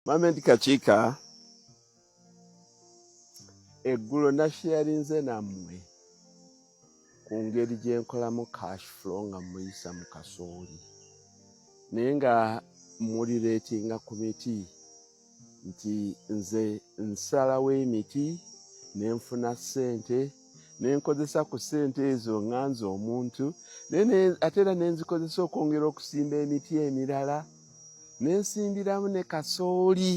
Mama Kachika eggulo nasharinze nammwe ku ngeri gye nkolamu cash flow nga muyisa mu kasooli naye nga mulireetinga ku miti nti nze nsalawo emiti nenfuna ssente nenkozesa ku ssente ezo nganza omuntu ate era nenzikozeesa okwongera okusimba emiti emirala nensimbiramu ne kasooli.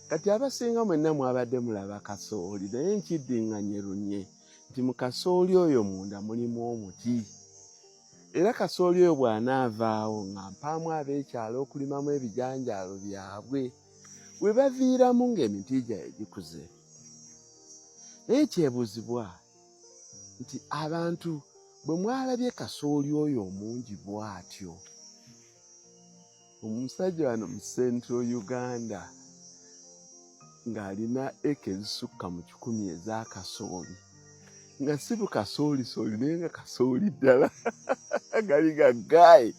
Kati abasinga mwenna mwabadde mulaba kasooli naye nkiddiŋŋanye lunye nti mu kasooli oyo munda mulimu omuti era kasooli oyo bw'anaavaawo nga mpaamu ab'ekyalo okulimamu ebijanjaalo byabwe we baviiramu ng'emiti gyabwe gikuze. Naye kyebuuzibwa nti abantu bwe mwalabye kasooli oyo omungi bw'atyo, omusajja wano mu Central Uganda ng'alina eka ezisukka mu 100 eza kasooli nga si bukasooli naye nga kasooli ddala gali gaggaayi,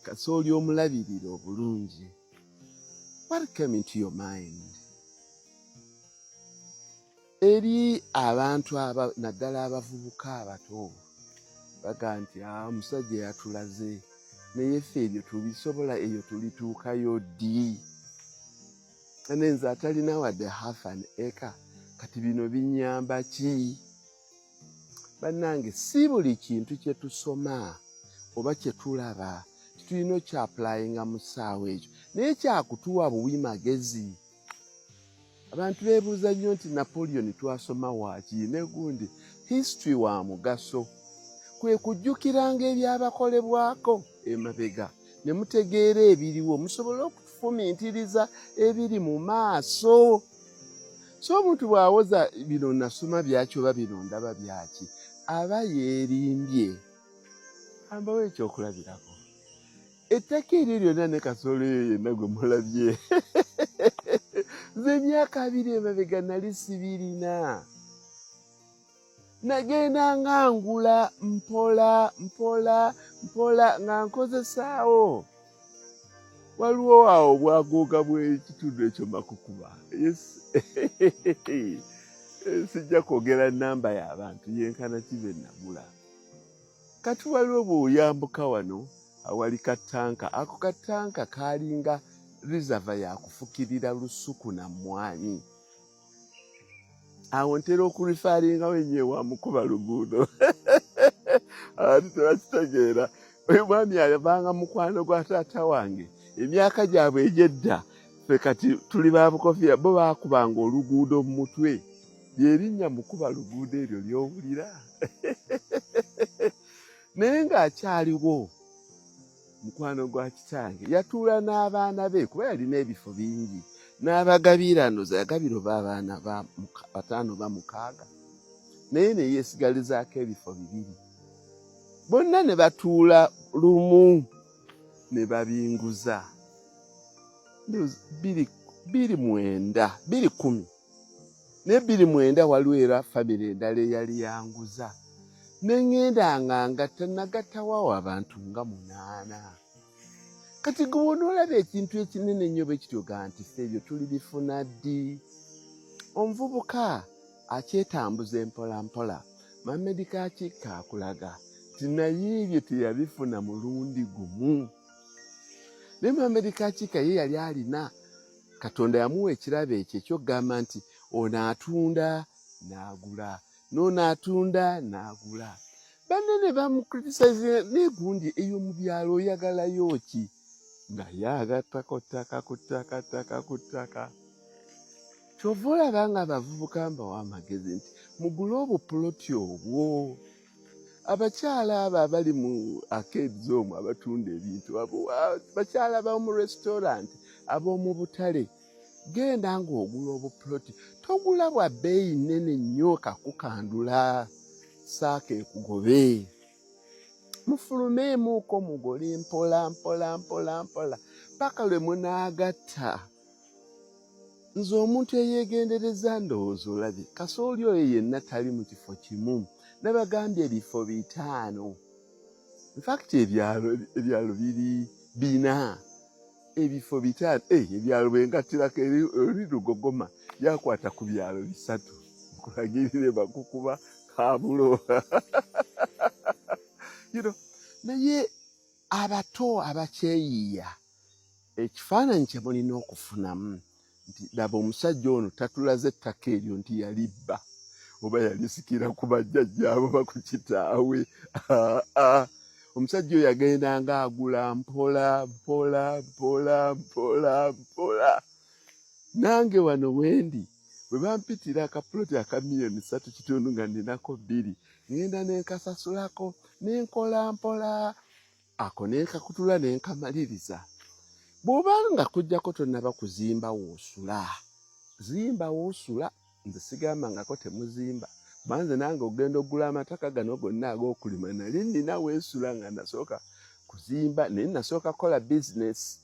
kasooli omulabirira obulungi. What came into your mind? Eri abantu naddala abavubuka abato baga nti omusajja yatulaze naye ffe ebyo tubisobola, eyo tulituukayo ddi? Nze atalina wadde half an acre kati bino binyamba ki? Bannange si buli kintu kye tusoma oba kye tulaba tulina okyapulayinga mu ssaawa ekyo, naye kyakutuwa buwi magezi. Abantu beebuuza nnyo nti Napoleon twasoma waaki ne gundi history wa mugaso, kwe kujjukiranga ebyabakolebwako emabega ne mutegeera ebiriwo musobole okufumiitiriza ebiri mu maaso. So omuntu bw'awoza bino nasoma byaki oba bino ndaba byaki aba yeerimbye. Ambawo ekyokulabirako ettaka eryo lyonna ne kasooli eyo yenna gwe mulabye nze emyaka 2 emabega nali sibirina, nagenda nga ngula mpola nga nkozesaawo. Waliwo awo bwaguuga bw'ekitundu ekyo makukuba. Yes. Sijja kwogera nnamba y'abantu yenkana kibe nagula. Kati waliwo bw'oyambuka wano awali katanka, ako katanka kaalinga reserve yakufukirira lusuku na mmwanyi. Awo ntera okurifaalingawo ennyo ewamukuba luguudo. Abantu tebakitegeera. Oyo mwami yabanga mukwano gwa taata wange. Emyaka gyabwe egy'edda ffe kati tuli ba bukofiira, bo baakubanga oluguudo mu mutwe. Lyerinnya mukuba luguudo eryo ly'owulira. Naye ng'akyaliwo mukwano gwa kitange yatuula n'abaana be kuba yalina ebifo bingi n'abagabiranoza yagabira oba abaana 5 ba 6 naye ne yeesigalizaako ebifo 2. Bonna ne batuula lumu ne babinguza 2010 ne 2009 waliwo era famire endala eyali yanguza neŋŋenda nga nagattawawo abantu nga 8. Kati gwe onoolaba ekintu ekinene ennyo bwe kityo ga nti ffe ebyo tuli bifuna ddi? Omuvubuka akyetambuza empolampola Mohamed Kachika akulaga nti naye ebyo teyabifuna mulundi gumu. Naye Mohamed Kachika ye yali alina Katonda yamuwa ekirabo ekyo ekyokugamba nti ono atunda n'agula n'ono atunda n'agula. Banne ne bamukritisize negundi eyo mu byalo oyagalayo ki? Nga yaagattako ttaka ku ttaka. Kyova olaba nga abavubuka mbawa amagezi nti mugule obupuloti obwo. Abakyala abo abali mu arcades omwo abatunda ebintu bakyala b'omu restaurant ab'omu butale, genda ng'ogula obupuloti, togula bwa bbeeyi nnene nnyo kakukandula saaka ekugobe. Mufulumeemuuko mugole mpola paka lwe munaagatta. Nze omuntu eyeegendereza ndowooza olabye kasooli oyo yenna tali mu kifo kimu, nabagambye ebifo 5. In fact ebyalo biri 4. ebifo bitaano ebyalo bwengattirako eri Lugogoma yakwata ku byalo 3 nkulagirire bakukuba kabulo. Naye abato abakyeyiya ekifaananyi kye mulina okufunamu nti laba omusajja ono tatulaze ettaka eryo nti yalibba oba yalisikira ku bajjajjaabo ba ku kitaawe. Omusajja oyo yagendanga agula mpola mpola mpola mpola mpola. Nange wano wendi bwe bampitira akapuloti aka $3,000,000 nga ninako 2 ngenda nenkasasulako nenkola mpola ako nenkakutula nenkamaliriza. Bw'obanga kujjako tonnaba kuzimba woosula, zimba woosula. Nze sigambangako temuzimba banze nange ogenda ogula amataka gano gonna ag'okulima nali nina weesula nga nasooka kuzimba naye nasooka kola bizinesi.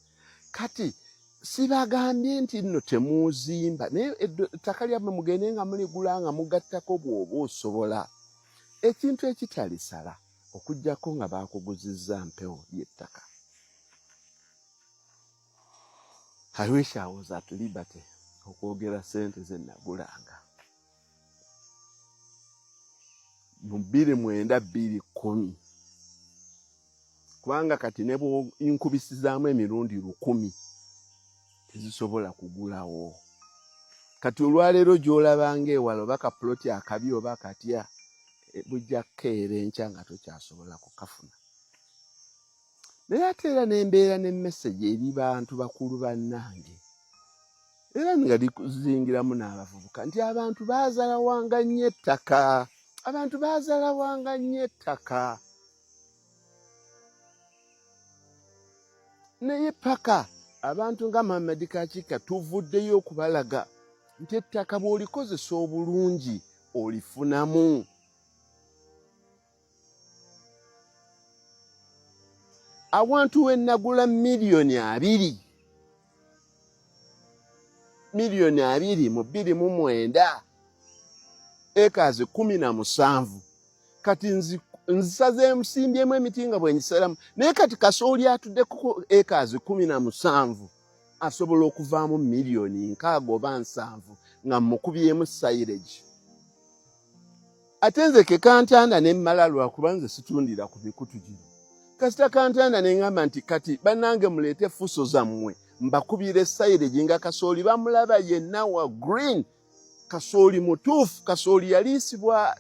Kati sibagambye nti nno temuzimba naye ettaka lyammwe mugende nga muligula nga mugattako bw'oba osobola. Ekintu ekitalisala okuggyako nga baakuguzizza mpewo y'ettaka. I wish I was at liberty okwogera sente ze nagulanga. Mu 2009-2010 kubanga kati ne bw'inkubisizaamu emirundi 1000 tezisobola kugulawo. Kati olwaleero gy'olabanga ewala oba kapuloti akabi oba katya bujja kukeera enkya nga tokyasobola kukafuna. Naye ate era n'embeera ne message eri bantu bakulu bannange era nga likuzingiramu n'abavubuka nti abantu baazalawanga nnyo ettaka. Abantu baazalawanga nnyo ettaka. Naye paka abantu nga Muhammad Kachika tuvuddeyo okubalaga nti ettaka bw'olikozesa obulungi olifunamu. Awantu we nagula $2,000,000 mu 2009 acres 17 kati nzisazeemu simbyemu emiti nga bwengisalamu naye kati kasooli atudde ku acres 17 asobola okuvaamu $6,000,000 oba 7 nga mukubyemu silage. Ate nze ke kantanda ne mmala lwakuba nze situndira ku mikutu gino. Kasita kantanda ne ngamba nti kati bannange muleete fuso zammwe mbakubire silage nga kasooli bamulaba yenna wa green. Kasooli mutuufu, kasooli yaliisibwa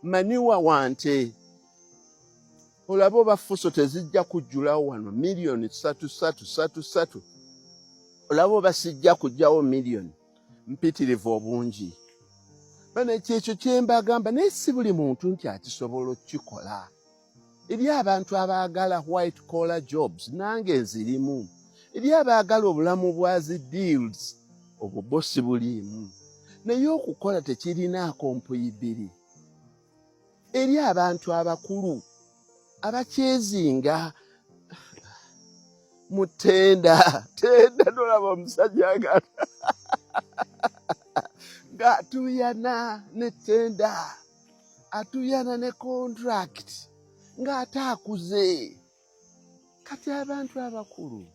maniwa wante. Olaba oba fuso tezijja kujjulawo wano $3,333. Olaba oba sijja kujjawo $1,000,000 mpitirivu obungi. Bano kyekyo kye mbagamba naye si buli muntu nti akisobola okukikola. Eri abantu abaagala white collar jobs nange nzirimu. Eri abaagala obulamu bwa zi deals obwo bwo si buliimu. Naye okukola tekirinaako mpuyibbiri. Eri abantu abakulu abakyezinga mu tenda nolaba omusajja ng'atuyana ne tenda atuyana ne contract ng'ate akuze. Kati abantu abakulu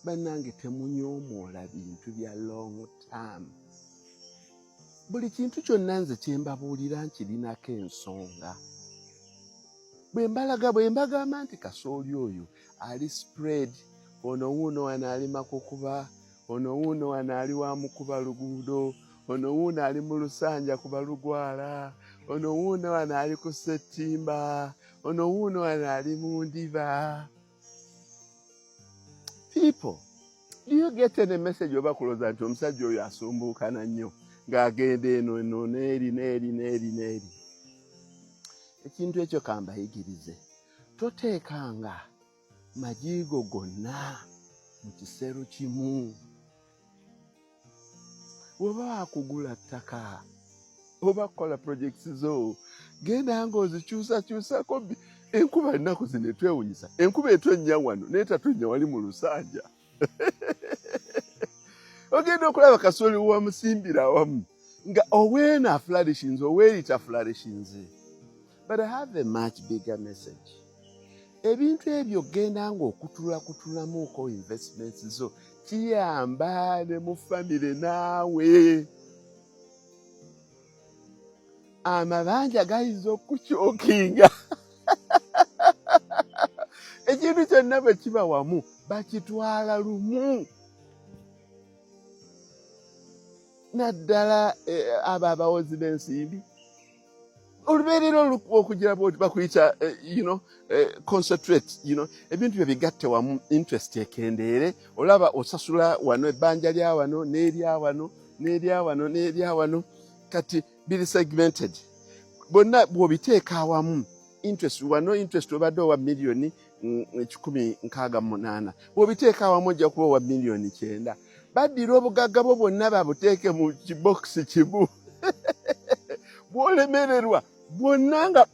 bannange temunyoomoola bintu bya long term. Buli kintu kyonna nze kye mbabuulira nkirinako ensonga. Bwe mbagamba nti kasooli oyo ali spread, ono wuuno wano ali Makukuba, ono wuuno wano ali wa Mukuba luguudo, ono wuuno ali mu Lusanja ku Balugwala, ono wuuno wano ali ku Ssettimba, ono wuuno wano ali mu Ndiba. People, do you get any message oba kuloza nti omusajja oyo asumbuukana nnyo ng'agenda eno n'eri. Ekintu ekyo kambayigirize. Toteekanga majiigo gonna mu kiseero kimu. Bw'oba wakugula ttaka oba kukola projects zo genda ng'ozikyusakyusako. Enkuba ennaku zino etwewunyisa. Enkuba etonnya wano n'etatonnya wali mu Lusanja. Ogenda okulaba kasooli wamusimbira awamu nga oweeno aflourishinze oweeri taflourishinze. But I have a much bigger message. ebintu ebyo genda ng'okutulamu investments zo kiyamba ne mu famire naawe. Amabanja gayinza okukyokinga ekintu kyonna bwe kiba wamu bakitwala lumu. Naddala abo abawozi b'ensimbi olubeerera okugira bwoti bakuyita concentrate, ebintu byo bigatte wamu, interest ekendeere, olaba osasula wano ebbanja lya wano n'erya wano n'erya wano n'erya wano, kati biri segmented. Bonna bw'obiteeka awamu interest wano, interest obadde owa miliyoni 168, bw'obiteeka awamu ojja kuba owa miliyoni 9. Baddira obugagga bwo bwonna babuteeke mu kibokisi kimu bw'olemererwa bwonna nga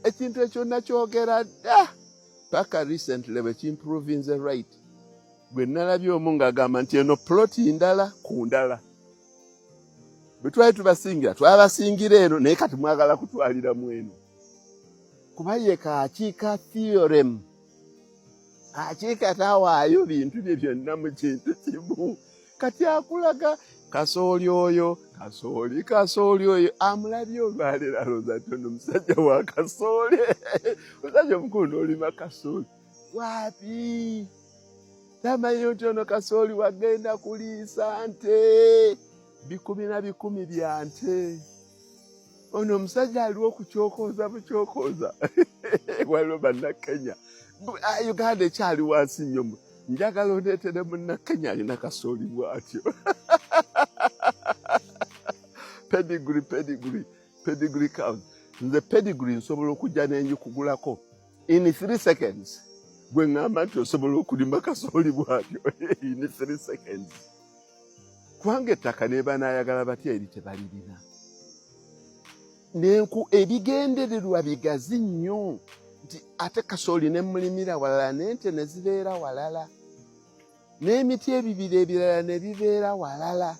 ekintu ekyo nakyogera dda paka recently bwe kimprovinze right. Gwe nalabye omu ng'agamba nti eno ploti ndala ku ndala. Bwe twali tubasingira twabasingira eno naye kati mwagala kutwalira mweno. Kuba ye kakiika theorem. Kakiika tawaayo bintu bye byonna mu kintu kimu. Kati akulaga kasooli oyo, kasooli oyo amulabye olwaleero alowooza nti ono musajja wa kasooli. Musajja omukulu n'olima kasooli. Waapi? Tamanyi nti ono kasooli wagenda kuliisa nte. 10 bya nte. Ono omusajja aliwo okukyokooza bukyokooza. Waliwo bannakenya. Uganda ekyali wansi nnyo. Njagala ondeetere munnakenya alina kasooli bw'atyo. Pedigree cows. Nze pedigree nsobola okujja n'engikugulako in 3 seconds. Gwe ngamba nti osobola okulima kasooli bw'atyo in 3 seconds. Kubanga ettaka ne banaayagala batya eri tebalirina. N'enku ebigendererwa bigazi nnyo nti ate kasooli ne mulimira walala n'ente ne zibeera walala. N'emiti ebibiri ebirala ne bibeera walala.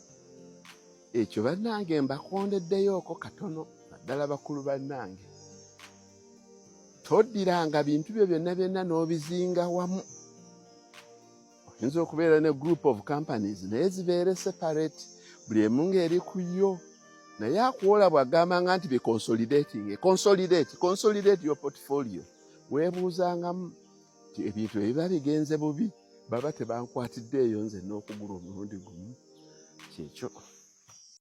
Ekyo bannange mbakondeddeyooko katono naddala bakulu bannange. Toddiranga bintu byo byonna n'obizinga wamu. Oyinza okubeera ne group of companies naye zibeere separate, buli emu ng'eri ku yo. Naye akuwola bw'agambanga nti consolidating. Consolidate your portfolio. Weebuuzangamu nti ebintu ebiba bigenze bubi baba tebankwatiddeeyo nze n'okugula omulundi gumu. Kyekyo.